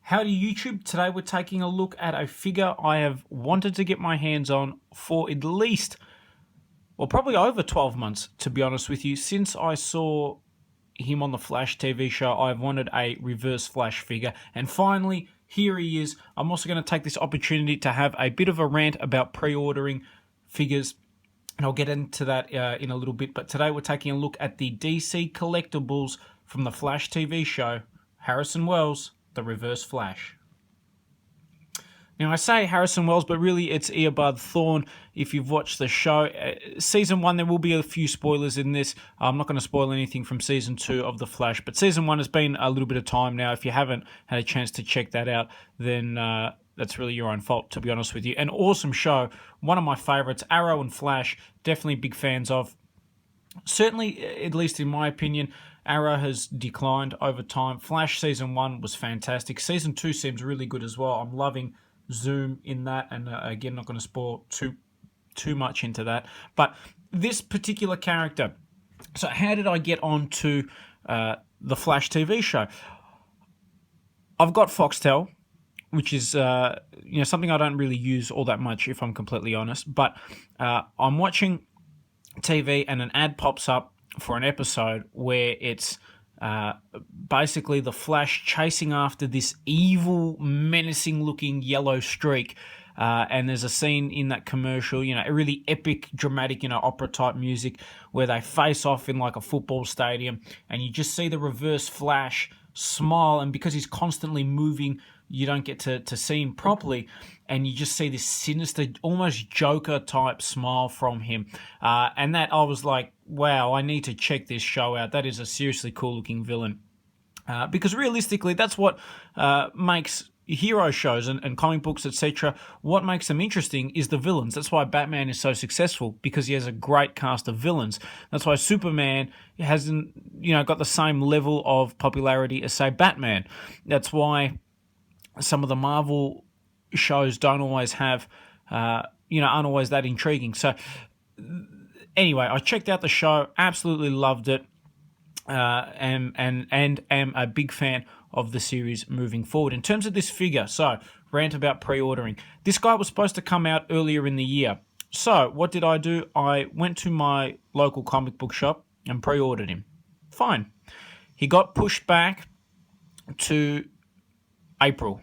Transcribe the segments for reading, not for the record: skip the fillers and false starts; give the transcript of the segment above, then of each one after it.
Howdy YouTube, today we're taking a look at a figure I have wanted to get my hands on for at least, well probably over 12 months to be honest with you. Since I saw him on the Flash TV show, I've wanted a Reverse Flash figure, and finally here he is. I'm also going to take this opportunity to have a bit of a rant about pre-ordering figures, and I'll get into that in a little bit, but today we're taking a look at the DC Collectibles from the Flash TV show, Harrison Wells, the Reverse Flash. Now I say Harrison Wells, but really it's Eobard Thawne. If you've watched the show, Season 1, there will be a few spoilers in this. I'm not going to spoil anything from Season 2 of The Flash, but Season 1 has been a little bit of time now. If you haven't had a chance to check that out, then that's really your own fault, to be honest with you. An awesome show. One of my favourites, Arrow and Flash, definitely big fans of. Certainly, at least in my opinion, Arrow has declined over time. Flash Season 1 was fantastic. Season 2 seems really good as well. I'm loving Zoom in that, and again, not going to spoil too much into that. But this particular character, so how did I get onto the Flash TV show? I've got Foxtel, which is something I don't really use all that much, if I'm completely honest. But I'm watching TV and an ad pops up for an episode where it's basically the Flash chasing after this evil, menacing-looking yellow streak. And there's a scene in that commercial, a really epic, dramatic, opera-type music where they face off in like a football stadium, and you just see the Reverse Flash smile, and because he's constantly moving, you don't get to see him properly, and you just see this sinister, almost Joker-type smile from him. And that, I was like, wow, I need to check this show out. That is a seriously cool-looking villain. Because realistically, that's what makes hero shows and comic books, etc., what makes them interesting is the villains. That's why Batman is so successful, because he has a great cast of villains. That's why Superman hasn't, got the same level of popularity as, say, Batman. That's why some of the Marvel shows don't always have, aren't always that intriguing. So, anyway, I checked out the show, absolutely loved it, and am a big fan of the series moving forward. In terms of this figure, so, rant about pre-ordering. This guy was supposed to come out earlier in the year. So, what did I do? I went to my local comic book shop and pre-ordered him. Fine. He got pushed back to April.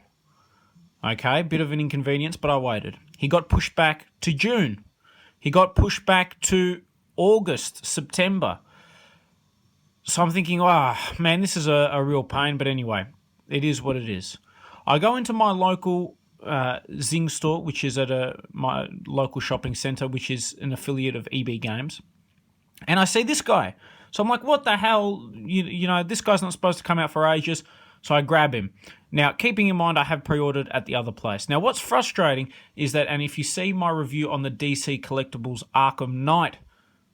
Okay, bit of an inconvenience, but I waited. He got pushed back to June. He got pushed back to August, September. So I'm thinking, man, this is a real pain. But anyway, it is what it is. I go into my local Zing store, which is at my local shopping centre, which is an affiliate of EB Games. And I see this guy. So I'm like, what the hell? This guy's not supposed to come out for ages. So I grab him. Now, keeping in mind I have pre-ordered at the other place. Now, what's frustrating is that, and if you see my review on the DC Collectibles Arkham Knight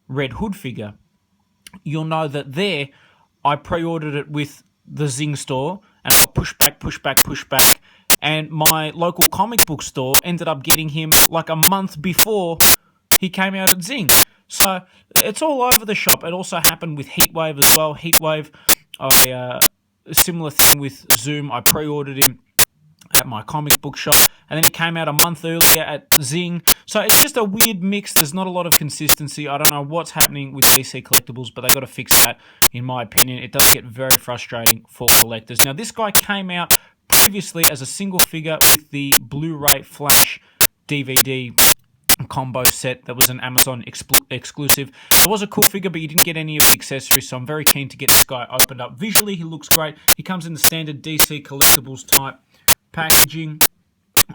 Red Hood figure, you'll know that there I pre-ordered it with the Zing store, and I push back, and my local comic book store ended up getting him like a month before he came out at Zing. So it's all over the shop. It also happened with Heatwave as well. Heatwave, a similar thing with Zoom. I pre-ordered him at my comic book shop, and then he came out a month earlier at Zing. So it's just a weird mix. There's not a lot of consistency. I don't know what's happening with DC Collectibles, but they've got to fix that, in my opinion. It does get very frustrating for collectors. Now, this guy came out previously as a single figure with the Blu-ray Flash DVD combo set that was an Amazon exclusive. It was a cool figure, but you didn't get any of the accessories, so I'm very keen to get this guy opened up. Visually, he looks great. He comes in the standard DC Collectibles type packaging.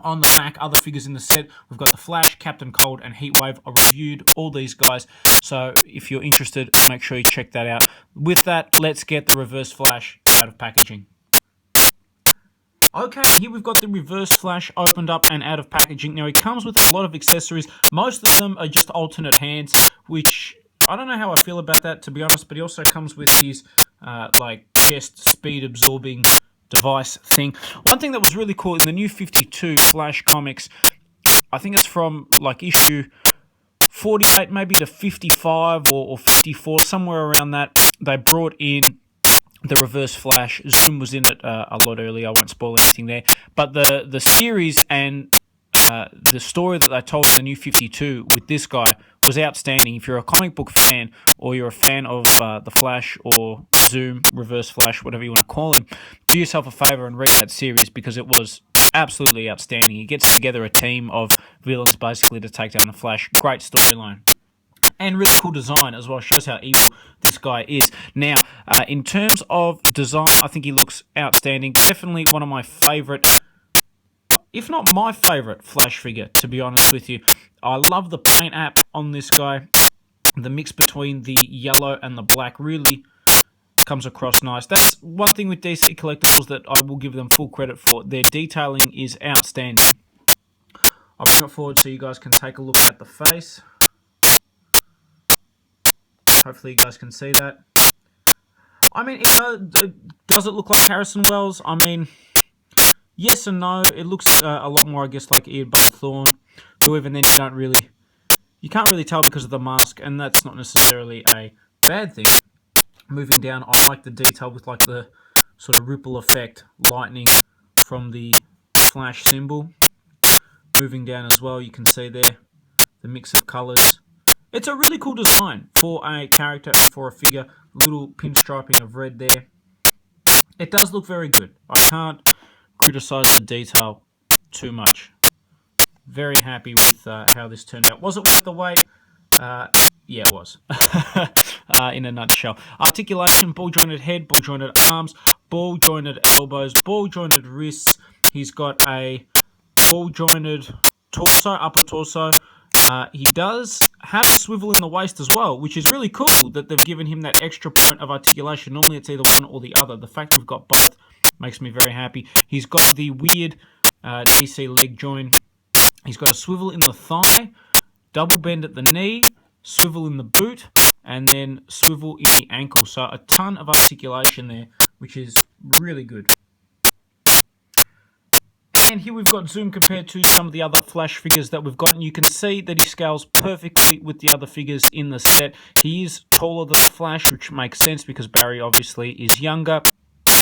On the back, other figures in the set, we've got the Flash, Captain Cold, and Heatwave. I reviewed all these guys, so if you're interested, make sure you check that out. With that, let's get the Reverse Flash out of packaging. Okay, here we've got the Reverse Flash opened up and out of packaging. Now, he comes with a lot of accessories. Most of them are just alternate hands, which I don't know how I feel about that, to be honest, but he also comes with his, chest speed-absorbing device thing. One thing that was really cool in the new 52 Flash comics, I think it's from, issue 48 maybe to 55 or 54, somewhere around that, they brought in the Reverse Flash. Zoom was in it a lot earlier. I won't spoil anything there. But the series and the story that they told in the New 52 with this guy was outstanding. If you're a comic book fan, or you're a fan of the Flash or Zoom, Reverse Flash, whatever you want to call him, do yourself a favor and read that series, because it was absolutely outstanding. He gets together a team of villains basically to take down the Flash. Great storyline. And really cool design as well. Shows how evil this guy is. Now, in terms of design, I think he looks outstanding. Definitely one of my favourite, if not my favourite, Flash figure, to be honest with you. I love the paint app on this guy. The mix between the yellow and the black really comes across nice. That's one thing with DC Collectibles that I will give them full credit for. Their detailing is outstanding. I'll bring it forward so you guys can take a look at the face. Hopefully you guys can see that. I mean, does it look like Harrison Wells? I mean, yes and no. It looks a lot more, I guess, like Ian Thorne, who even then you can't really tell because of the mask, and that's not necessarily a bad thing. Moving down, I like the detail with like the sort of ripple effect, lightning from the Flash symbol. Moving down as well, you can see there the mix of colours. It's a really cool design for a character and for a figure. Little pinstriping of red there. It does look very good. I can't criticise the detail too much. Very happy with how this turned out. Was it worth the wait? Yeah, it was. In a nutshell. Articulation, ball-jointed head, ball-jointed arms, ball-jointed elbows, ball-jointed wrists. He's got a ball-jointed torso, upper torso. He does have a swivel in the waist as well, which is really cool that they've given him that extra point of articulation. Normally it's either one or the other. The fact we've got both makes me very happy. He's got the weird DC leg join. He's got a swivel in the thigh, double bend at the knee, swivel in the boot, and then swivel in the ankle. So a ton of articulation there, which is really good. And here we've got Zoom compared to some of the other Flash figures that we've got. And you can see that he scales perfectly with the other figures in the set. He is taller than the Flash, which makes sense because Barry obviously is younger.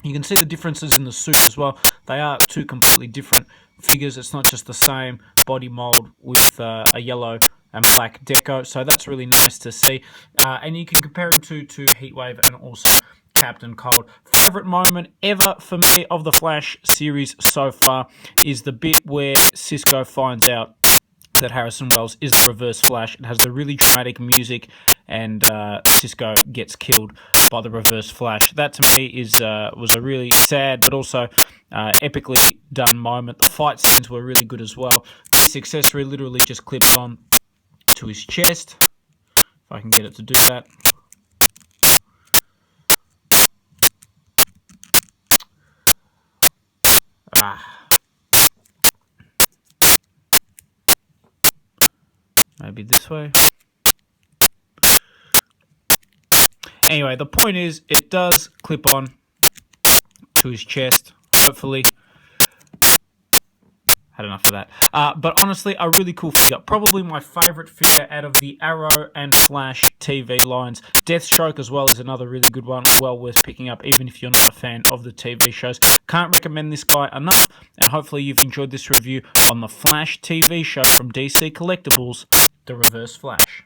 You can see the differences in the suit as well. They are two completely different figures. It's not just the same body mold with a yellow and black deco. So that's really nice to see. And you can compare him to Heatwave and also Captain Cold. Favourite moment ever for me of the Flash series so far is the bit where Cisco finds out that Harrison Wells is the Reverse Flash. It has the really dramatic music, and Cisco gets killed by the Reverse Flash. That to me was a really sad but also epically done moment. The fight scenes were really good as well. This accessory literally just clips on to his chest. If I can get it to do that. Maybe this way. Anyway, the point is, it does clip on to his chest, hopefully. Had enough of that. But honestly, a really cool figure. Probably my favourite figure out of the Arrow and Flash TV lines. Deathstroke as well is another really good one. Well worth picking up, even if you're not a fan of the TV shows. Can't recommend this guy enough. And hopefully you've enjoyed this review on the Flash TV show from DC Collectibles, The Reverse Flash.